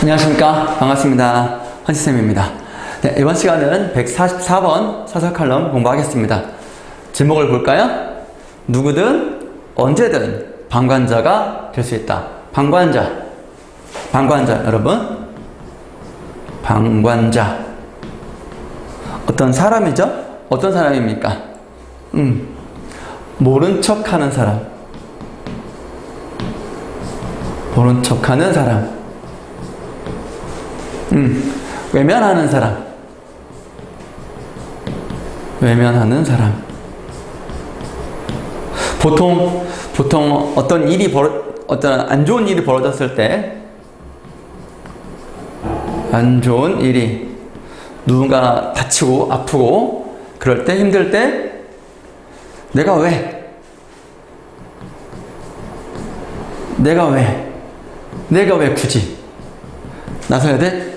안녕하십니까. 반갑습니다. 헌시쌤입니다. 네, 이번 시간은 144번 사설 칼럼 공부하겠습니다. 제목을 볼까요? 누구든 언제든 방관자가 될 수 있다. 방관자 여러분. 방관자. 어떤 사람이죠? 어떤 사람입니까? 모른 척 하는 사람. 모른 척 하는 사람. 외면하는 사람. 외면하는 사람. 보통 어떤 안 좋은 일이 벌어졌을 때, 안 좋은 일이, 누군가 다치고 아프고 그럴 때, 힘들 때, 내가 왜 굳이 나서야 돼?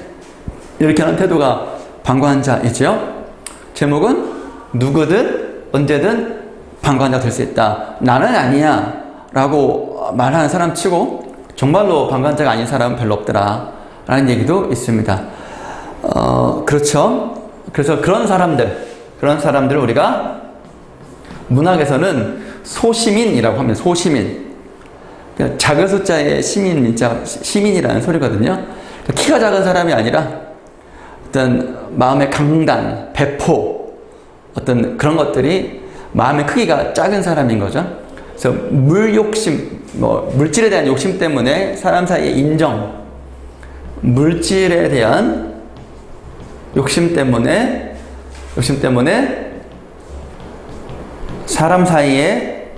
이렇게 하는 태도가 방관자이지요. 제목은 누구든 언제든 방관자 될 수 있다. 나는 아니야 라고 말하는 사람 치고 정말로 방관자가 아닌 사람은 별로 없더라 라는 얘기도 있습니다. 그렇죠. 그래서 그런 사람들 우리가 문학에서는 소시민이라고 합니다. 소시민. 작은 숫자의 시민이라는 소리거든요. 키가 작은 사람이 아니라 어떤 마음의 강단, 배포, 어떤 그런 것들이 마음의 크기가 작은 사람인 거죠. 그래서 물질에 대한 욕심 때문에 사람 사이의 인정, 물질에 대한 욕심 때문에 사람 사이의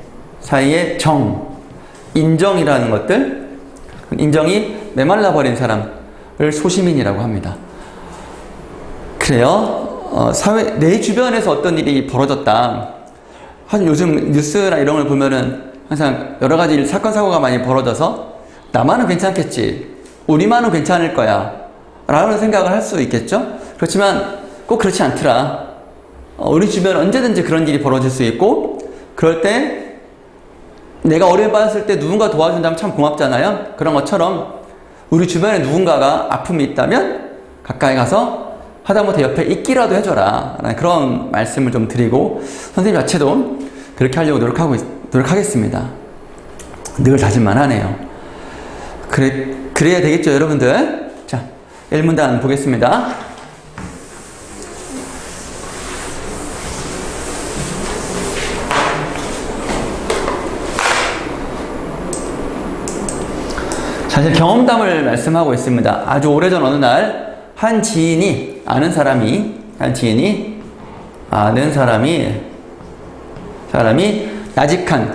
인정이라는 것들, 인정이 메말라 버린 사람을 소시민이라고 합니다. 그래요. 내 주변에서 어떤 일이 벌어졌다. 요즘 뉴스나 이런 걸 보면은 항상 여러 가지 사건, 사고가 많이 벌어져서 나만은 괜찮겠지. 우리만은 괜찮을 거야. 라는 생각을 할 수 있겠죠? 그렇지만 꼭 그렇지 않더라. 우리 주변 언제든지 그런 일이 벌어질 수 있고, 그럴 때 내가 어려움에 빠졌을 때 누군가 도와준다면 참 고맙잖아요. 그런 것처럼 우리 주변에 누군가가 아픔이 있다면 가까이 가서 하다못해 옆에 있기라도 해줘라 라는 그런 말씀을 좀 드리고, 선생님 자체도 그렇게 하려고 노력하겠습니다. 늘 다짐만 하네요. 그래야 되겠죠, 여러분들? 자, 1문단 보겠습니다. 사실 경험담을 말씀하고 있습니다. 아주 오래전 어느 날 한 지인이 아는 사람이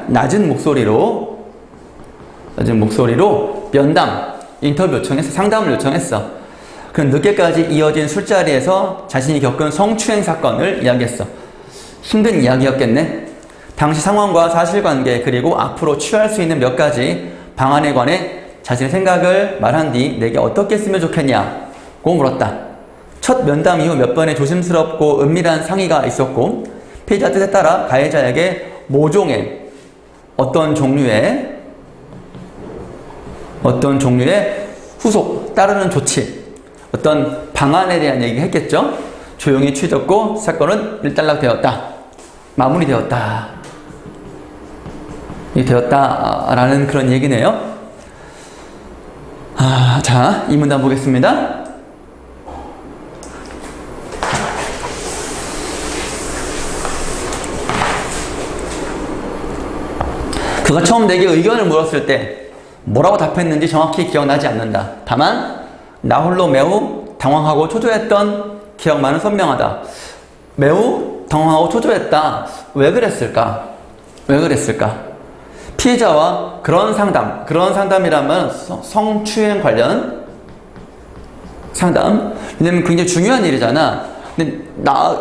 낮은 목소리로 인터뷰 요청했어. 상담을 요청했어. 그는 늦게까지 이어진 술자리에서 자신이 겪은 성추행 사건을 이야기했어. 힘든 이야기였겠네. 당시 상황과 사실관계 그리고 앞으로 취할 수 있는 몇 가지 방안에 관해 자신의 생각을 말한 뒤 내게 어떻게 했으면 좋겠냐고 물었다. 첫 면담 이후 몇 번의 조심스럽고 은밀한 상의가 있었고, 피해자 뜻에 따라 가해자에게 모종의 어떤 종류의 후속, 따르는 조치, 어떤 방안에 대한 얘기를 했겠죠. 조용히 취해졌고 사건은 일단락되었다. 마무리되었다. 라는 그런 얘기네요. 자, 이 문단 보겠습니다. 그가 처음 내게 의견을 물었을 때 뭐라고 답했는지 정확히 기억나지 않는다. 다만 나 홀로 매우 당황하고 초조했던 기억만은 선명하다. 매우 당황하고 초조했다. 왜 그랬을까? 피해자와 그런 상담이라면 성추행 관련 상담. 왜냐면 굉장히 중요한 일이잖아. 근데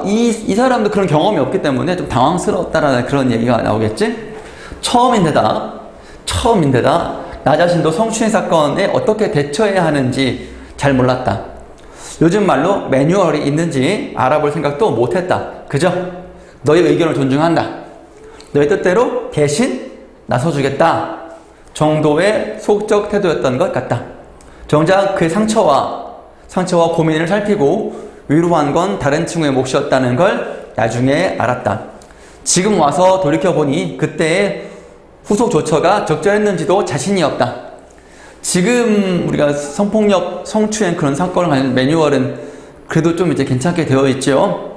이 사람도 그런 경험이 없기 때문에 좀 당황스러웠다라는 그런 얘기가 나오겠지? 처음인데다 나 자신도 성추행 사건에 어떻게 대처해야 하는지 잘 몰랐다. 요즘 말로 매뉴얼이 있는지 알아볼 생각도 못했다. 그죠? 너의 의견을 존중한다. 너의 뜻대로 대신 나서주겠다 정도의 소극적 태도였던 것 같다. 정작 그의 상처와 고민을 살피고 위로한 건 다른 친구의 몫이었다는 걸 나중에 알았다. 지금 와서 돌이켜보니 그때의 후속 조처가 적절했는지도 자신이 없다. 지금 우리가 성폭력, 성추행 그런 사건을 관련 매뉴얼은 그래도 좀 이제 괜찮게 되어 있죠.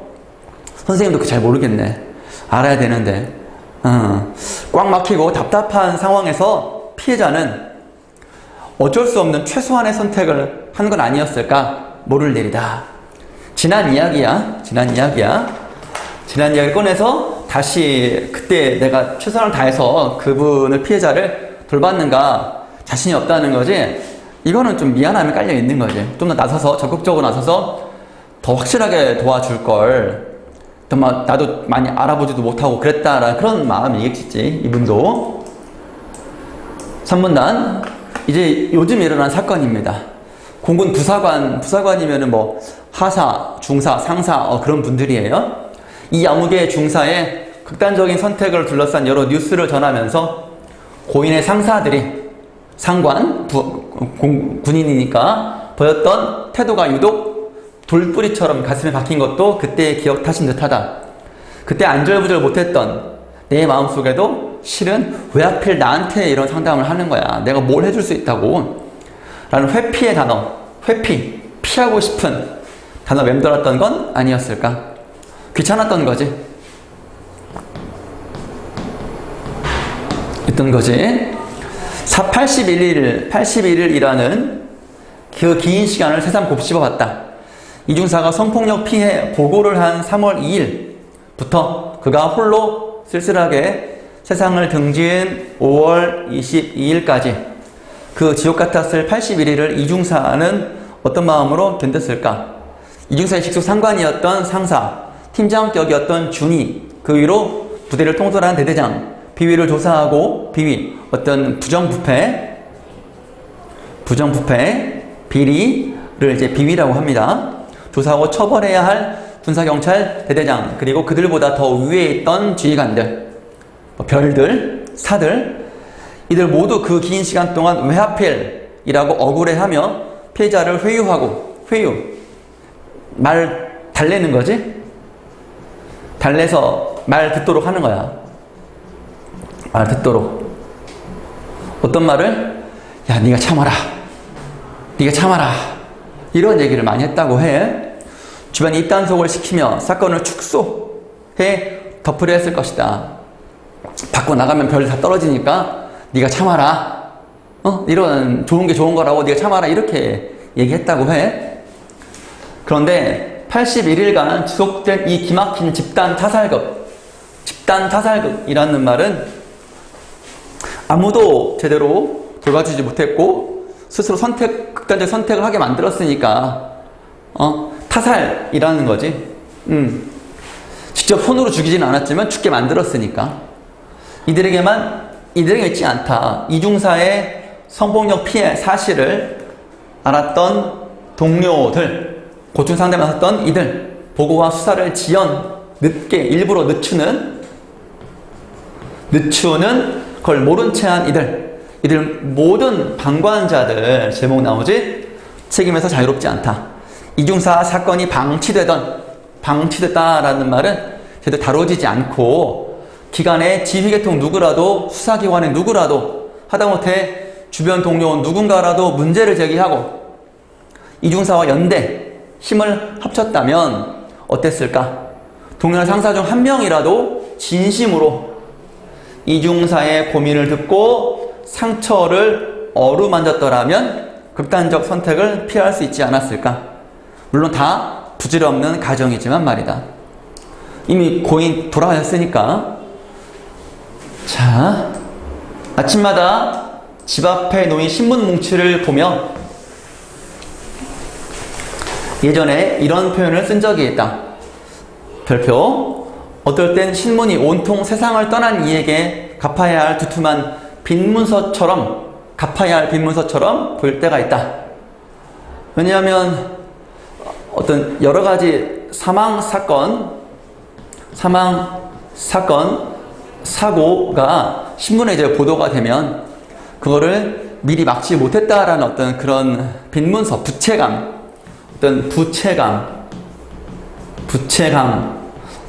선생님도 그 잘 모르겠네. 알아야 되는데. 꽉 막히고 답답한 상황에서 피해자는 어쩔 수 없는 최소한의 선택을 한 건 아니었을까? 모를 일이다. 지난 이야기야. 지난 이야기를 꺼내서 다시 그때 내가 최선을 다해서 그분을 피해자를 돌봤는가 자신이 없다는 거지. 이거는 좀 미안함이 깔려 있는 거지. 좀 더 나서서 적극적으로 나서서 더 확실하게 도와줄 걸. 나도 많이 알아보지도 못하고 그랬다라는 그런 마음이겠지. 이분도. 3문단 이제 요즘 일어난 사건입니다. 공군 부사관이면은 뭐 하사, 중사, 상사 그런 분들이에요. 이 암흑의 중사의 극단적인 선택을 둘러싼 여러 뉴스를 전하면서 고인의 상사들이 상관, 군인이니까 보였던 태도가 유독 돌뿌리처럼 가슴에 박힌 것도 그때의 기억 탓인 듯하다. 그때 안절부절 못했던 내 마음속에도 실은 왜 하필 나한테 이런 상담을 하는 거야. 내가 뭘 해줄 수 있다고. 라는 회피의 단어, 피하고 싶은 단어 맴돌았던 건 아니었을까. 귀찮았던 거지. 있던 거지. 81일이라는 그 긴 시간을 새삼 곱씹어 봤다. 이중사가 성폭력 피해 보고를 한 3월 2일부터 그가 홀로 쓸쓸하게 세상을 등지은 5월 22일까지 그 지옥 같았을 81일을 이중사는 어떤 마음으로 견뎠을까? 이중사의 직속 상관이었던 상사, 팀장격이었던 준이, 그 위로 부대를 통솔한 대대장, 비위를 조사하고 어떤 부정부패, 비리를 이제 비위라고 합니다. 조사하고 처벌해야 할 군사경찰 대대장, 그리고 그들보다 더 위에 있던 지휘관들, 별들, 사들, 이들 모두 그 긴 시간 동안 왜 하필이라고 억울해하며 피해자를 말 달래는 거지? 달래서 말 듣도록 하는 거야. 말 듣도록. 어떤 말을? 야, 네가 참아라. 이런 얘기를 많이 했다고 해. 주변에 입단속을 시키며 사건을 축소해 덮으려 했을 것이다. 밖으로 나가면 별 다 떨어지니까 네가 참아라. 이런 좋은 게 좋은 거라고 네가 참아라. 이렇게 얘기했다고 해. 그런데 81일간 지속된 이 기막힌 집단 타살극이라는 말은 아무도 제대로 돌봐주지 못했고 스스로 극단적 선택을 하게 만들었으니까 타살이라는 거지. 직접 손으로 죽이지는 않았지만 죽게 만들었으니까 이들에게만 있지 않다. 이중사의 성폭력 피해 사실을 알았던 동료들, 고충 상담을 하셨던 이들, 보고와 수사를 일부러 늦추는 그걸 모른 채 한 이들 모든 방관자들, 제목 나오지? 책임에서 자유롭지 않다. 이중사 사건이 방치됐다라는 말은 제대로 다뤄지지 않고 기관의 지휘계통 누구라도, 수사기관의 누구라도, 하다못해 주변 동료 누군가라도 문제를 제기하고 이중사와 연대, 힘을 합쳤다면 어땠을까? 동료 상사 중 한 명이라도 진심으로 이중사의 고민을 듣고 상처를 어루만졌더라면 극단적 선택을 피할 수 있지 않았을까? 물론 다 부질없는 가정이지만 말이다. 이미 고인 돌아가셨으니까. 자, 아침마다 집 앞에 놓인 신문 뭉치를 보며 예전에 이런 표현을 쓴 적이 있다. 별표. 어떨 땐 신문이 온통 세상을 떠난 이에게 갚아야 할 두툼한 빈문서처럼 보일 때가 있다. 왜냐하면 어떤 여러 가지 사고가 신문에 이제 보도가 되면 그거를 미리 막지 못했다라는 어떤 그런 빈문서, 부채감, 어떤 부채감,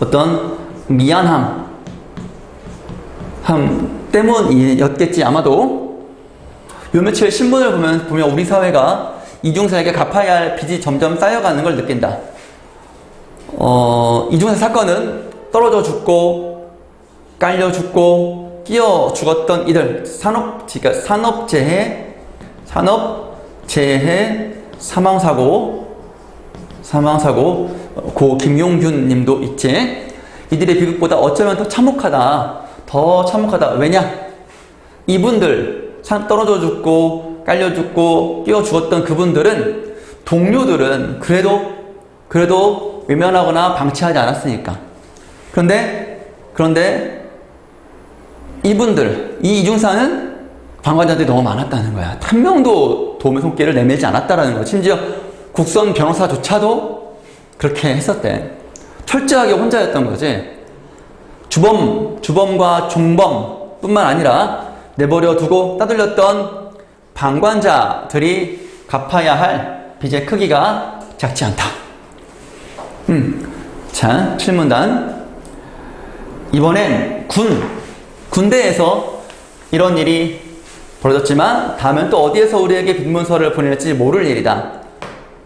어떤 미안함 때문이었겠지. 아마도 요 며칠 신문을 보면 우리 사회가 이중사에게 갚아야 할 빚이 점점 쌓여가는 걸 느낀다. 이중사 사건은 떨어져 죽고 깔려 죽고 끼어 죽었던 이들, 산업재해 사망사고 고 김용균 님도 있지. 이들의 비극보다 어쩌면 더 참혹하다. 왜냐? 이분들, 떨어져 죽고 깔려 죽고 끼어 죽었던 그분들은, 동료들은 그래도 외면하거나 방치하지 않았으니까. 그런데 이분들, 이 이중사는 방관자들이 너무 많았다는 거야. 한 명도 도움의 손길을 내밀지 않았다라는 거야. 심지어 국선 변호사조차도 그렇게 했었대. 철저하게 혼자였던 거지. 주범과 종범 뿐만 아니라 내버려 두고 따돌렸던 방관자들이 갚아야 할 빚의 크기가 작지 않다. 자, 칠문단. 이번엔 군대에서 이런 일이 벌어졌지만 다음엔 또 어디에서 우리에게 빈문서를 보낼지 모를 일이다.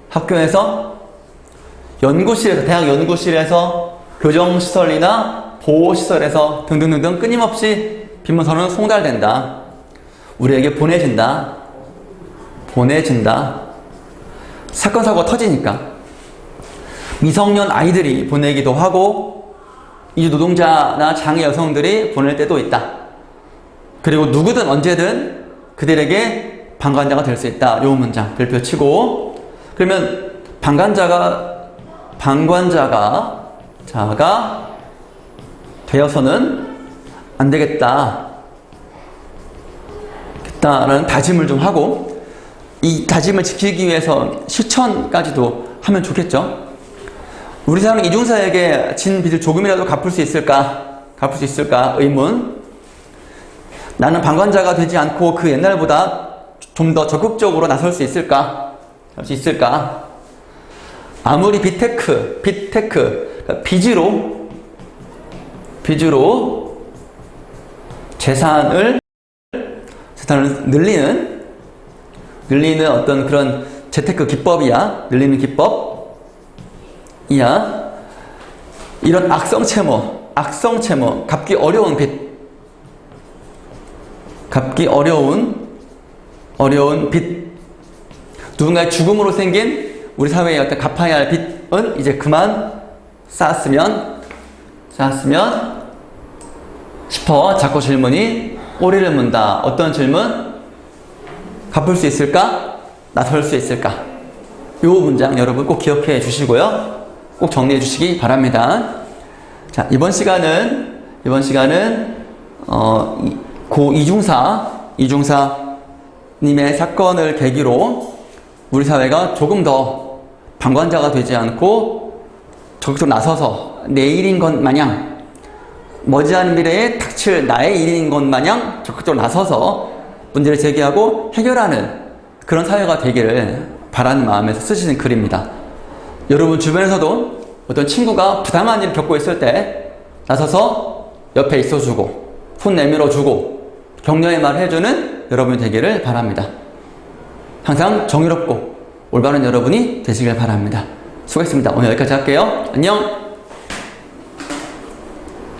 학교에서, 연구실에서, 대학 연구실에서, 교정시설이나 보호시설에서 등등등등 끊임없이 빈문서는 송달된다. 우리에게 보내진다. 사건, 사고가 터지니까. 미성년 아이들이 보내기도 하고, 이주 노동자나 장애 여성들이 보낼 때도 있다. 그리고 누구든 언제든 그들에게 방관자가 될 수 있다. 요 문장 별표 치고. 그러면 방관자가 되어서는 안 되겠다. 라는 다짐을 좀 하고, 이 다짐을 지키기 위해서 실천까지도 하면 좋겠죠. 우리 사회는 이중사에게 진 빚을 조금이라도 갚을 수 있을까? 의문. 나는 방관자가 되지 않고 그 옛날보다 좀 더 적극적으로 나설 수 있을까? 아무리 빚테크, 빚으로 재산을 늘리는 어떤 그런 재테크 기법이야. 늘리는 기법이야. 이런 악성채모, 갚기 어려운 빚, 누군가의 죽음으로 생긴 우리 사회의 어떤 갚아야 할 빚은 이제 그만 쌓았으면 싶어. 자꾸 질문이 꼬리를 문다. 어떤 질문? 갚을 수 있을까? 나설 수 있을까? 요 문장 여러분 꼭 기억해 주시고요. 꼭 정리해 주시기 바랍니다. 자, 이번 시간은 고 이중사님의 사건을 계기로 우리 사회가 조금 더 방관자가 되지 않고 적극적으로 나서서 내 일인 것 마냥, 머지않은 미래에 닥칠 나의 일인 것 마냥 적극적으로 나서서 문제를 제기하고 해결하는 그런 사회가 되기를 바라는 마음에서 쓰시는 글입니다. 여러분 주변에서도 어떤 친구가 부당한 일을 겪고 있을 때 나서서 옆에 있어주고 손 내밀어주고 격려의 말을 해주는 여러분이 되기를 바랍니다. 항상 정의롭고 올바른 여러분이 되시길 바랍니다. 수고했습니다. 오늘 여기까지 할게요. 안녕.